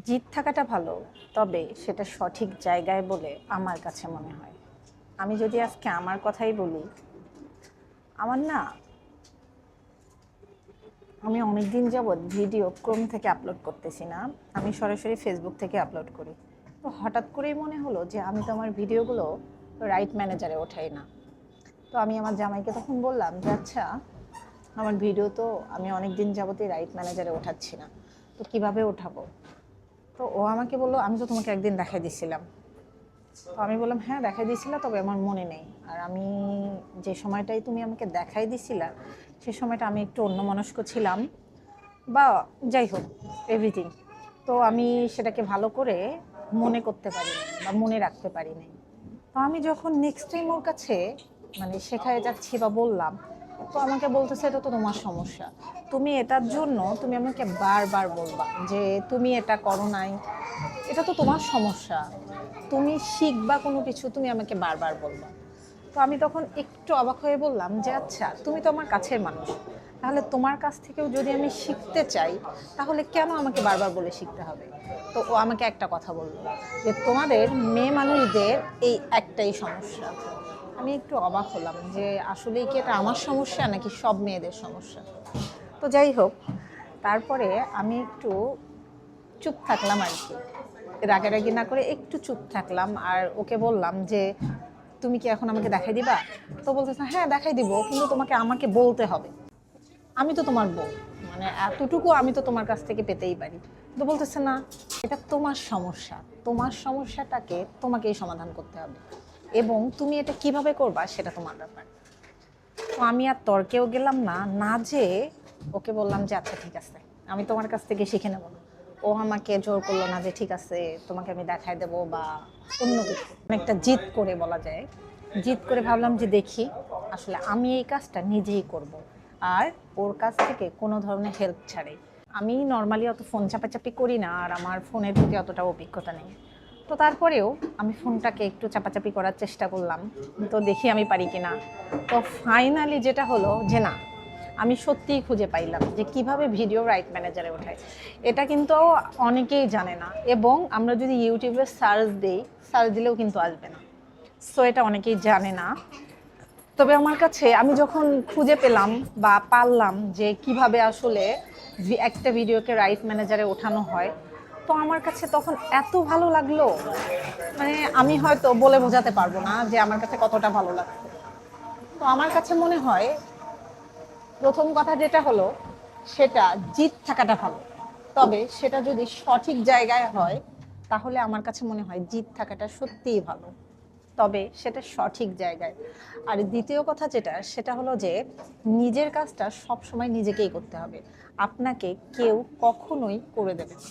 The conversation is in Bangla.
জিত থাকাটা ভালো, তবে সেটা সঠিক জায়গায় বলে আমার কাছে মনে হয়। আমি যদি আজকে আমার কথাই বলি, আমার না আমি অনেক দিন যাবৎ ভিডিও ক্রোম থেকে আপলোড করতেছি না, আমি সরাসরি ফেসবুক থেকে আপলোড করি। তো হঠাৎ করেই মনে হলো যে আমি তো আমার ভিডিওগুলো রাইট ম্যানেজারে ওঠাই না। তো আমি আমার জামাইকে তখন বললাম যে আচ্ছা, আমার ভিডিও তো আমি অনেক দিন যাবতই রাইট ম্যানেজারে ওঠাচ্ছি না, তো কিভাবে ওঠাবো? তো ও আমাকে বললো, আমি তো তোমাকে একদিন দেখাই দিছিলাম। তো আমি বললাম, হ্যাঁ দেখাই দিয়েছিলা, তবে আমার মনে নেই। আর আমি যে সময়টাই তুমি আমাকে দেখাই দিছিলা, সে সময়টা আমি একটু অন্যমনস্ক ছিলাম, বা যাই হোক, এভরিথিং। তো আমি সেটাকে ভালো করে মনে করতে পারিনি বা মনে রাখতে পারিনি। তো আমি যখন নেক্সট টাইম ওর কাছে মানে শেখায় যাচ্ছি বা বললাম, তো আমাকে বলতেছে এটা তো তোমার সমস্যা, তুমি এটার জন্য তুমি আমাকে বারবার বলবা যে তুমি এটা করো নাই, এটা তো তোমার সমস্যা, তুমি শিখবা কোনো কিছু, তুমি আমাকে বারবার বলবা। তো আমি তখন একটু অবাক হয়ে বললাম যে আচ্ছা, তুমি তো আমার কাছের মানুষ, তাহলে তোমার কাছ থেকেও যদি আমি শিখতে চাই, তাহলে কেন আমাকে বারবার বলে শিখতে হবে? তো ও আমাকে একটা কথা বললো যে তোমাদের মেয়ে মানুষদের এই একটাই সমস্যা। আমি একটু অবাক হলাম যে আসলেই কি এটা আমার সমস্যা নাকি সব মেয়েদের সমস্যা। তো যাই হোক, তারপরে আমি একটু চুপ থাকলাম আর কি, রাগারাগি না করে একটু চুপ থাকলাম। আর ওকে বললাম যে তুমি কি এখন আমাকে দেখাই দিবা? তো বলতেছে হ্যাঁ দেখাই দিব, কিন্তু তোমাকে আমাকে বলতে হবে, আমি তো তোমার বউ, মানে এতটুকু আমি তো তোমার কাছ থেকে পেতেই পারি। তো বলতেছে না, এটা তোমার সমস্যা, তোমার সমস্যাটাকে তোমাকেই সমাধান করতে হবে, এবং তুমি এটা কিভাবে করবা সেটা তোমার ব্যাপার। তো আমি আর তর্কেও গেলাম না, না যে ওকে বললাম যে আচ্ছা ঠিক আছে, আমি তোমার কাছ থেকে শিখে নেব। ও আমাকে জোর করলো না যে ঠিক আছে তোমাকে আমি দেখাই দেবো বা অন্য কিছু, অনেকটা জিদ করে বলা যায়। জিদ করে ভাবলাম যে দেখি আসলে আমি এই কাজটা নিজেই করব, আর ওর কাছ থেকে কোনো ধরনের হেল্প ছাড়াই। আমি নর্মালি অত ফোন চাপাচাপি করি না, আর আমার ফোনের প্রতি অতটা অভিজ্ঞতা নেই। তো তারপরেও আমি ফোনটাকে একটু চাপাচাপি করার চেষ্টা করলাম, তো দেখি আমি পারি কিনা। তো ফাইনালি যেটা হলো যে না, আমি সত্যিই খুঁজে পাইলাম যে কিভাবে ভিডিও রাইট ম্যানেজারে ওঠায়। এটা কিন্তু অনেকেই জানে না, এবং আমরা যদি ইউটিউবে সার্চ দিই, সার্চ দিলেও কিন্তু আসবে না। সো এটা অনেকেই জানে না। তবে আমার কাছে আমি যখন খুঁজে পেলাম বা পারলাম যে কিভাবে আসলে একটা ভিডিওকে রাইট ম্যানেজারে ওঠানো হয়, তো আমার কাছে তখন এত ভালো লাগলো, মানে আমি হয়তো বলে বোঝাতে পারবো না যে আমার কাছে কতটা ভালো লাগছে। তো আমার কাছে মনে হয় প্রথম কথা যেটা হলো, সেটা জিত থাকাটা ভালো, তবে সেটা যদি সঠিক জায়গায় হয়, তাহলে আমার কাছে মনে হয় জিত থাকাটা সত্যিই ভালো, তবে সেটা সঠিক জায়গায়। আর দ্বিতীয় কথা যেটা, সেটা হলো যে নিজের কাজটা সব সময় নিজেকেই করতে হবে, আপনাকে কেউ কখনোই করে দেবে না।